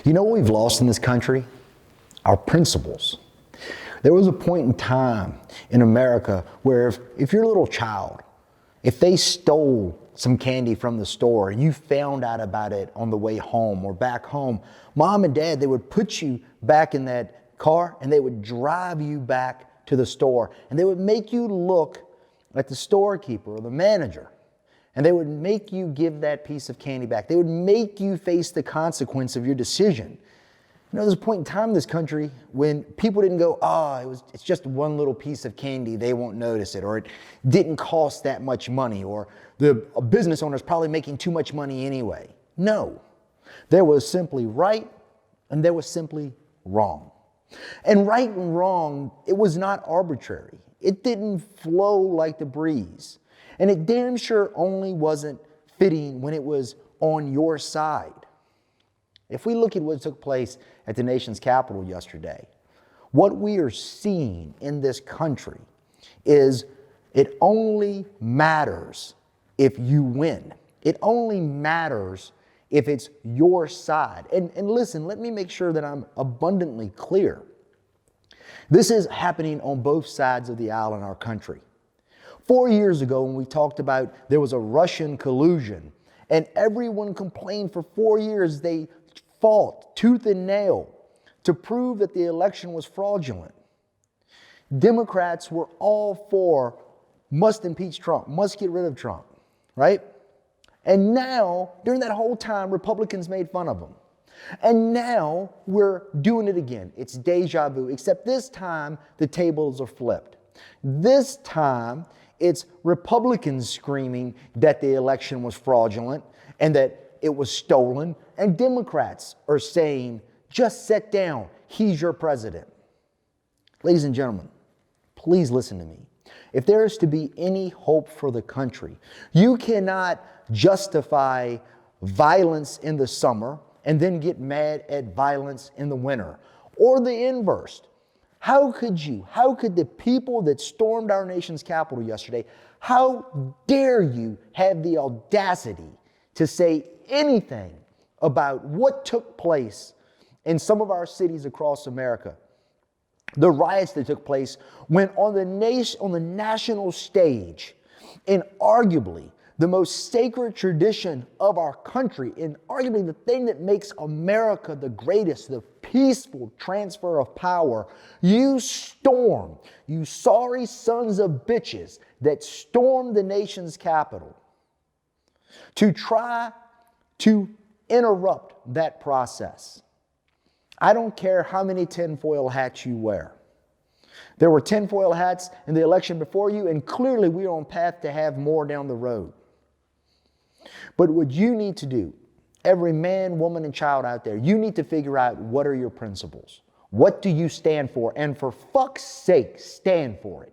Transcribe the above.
You know what we've lost in this country? Our principles. There was a point in time in America where if your little child, if they stole some candy from the store and you found out about it on the way home or back home, mom and dad, they would put you back in that car and they would drive you back to the store and they would make you look at the storekeeper or the manager and they would make you give that piece of candy back. They would make you face the consequence of your decision. You know, there's a point in time in this country when people didn't go, it's just one little piece of candy, they won't notice it, or it didn't cost that much money, or the business owner's probably making too much money anyway. No, there was simply right and there was simply wrong. And right and wrong, it was not arbitrary. It didn't flow like the breeze. And it damn sure only wasn't fitting when it was on your side. If we look at what took place at the nation's capital yesterday, what we are seeing in this country is it only matters if you win. It only matters if it's your side. And listen, let me make sure that I'm abundantly clear. This is happening on both sides of the aisle in our country. 4 years ago, when we talked about there was a Russian collusion, and everyone complained for 4 years, they fought tooth and nail to prove that the election was fraudulent. Democrats were all for must impeach Trump, must get rid of Trump, right? And now, during that whole time, Republicans made fun of them. And now we're doing it again. It's deja vu, except this time the tables are flipped. This time it's Republicans screaming that the election was fraudulent and that it was stolen, and Democrats are saying, just sit down, he's your president. Ladies and gentlemen, please listen to me. If there is to be any hope for the country, you cannot justify violence in the summer and then get mad at violence in the winter, or the inverse. How could the people that stormed our nation's capital yesterday, how dare you have the audacity to say anything about what took place in some of our cities across America? The riots that took place when on the national stage, in arguably the most sacred tradition of our country, in arguably the thing that makes America the greatest, the peaceful transfer of power, you sorry sons of bitches that stormed the nation's capital to try to interrupt that process. I don't care how many tinfoil hats you wear. There were tinfoil hats in the election before you, and clearly we are on path to have more down the road. But what you need to do, every man, woman, and child out there, you need to figure out what are your principles. What do you stand for? And for fuck's sake, stand for it.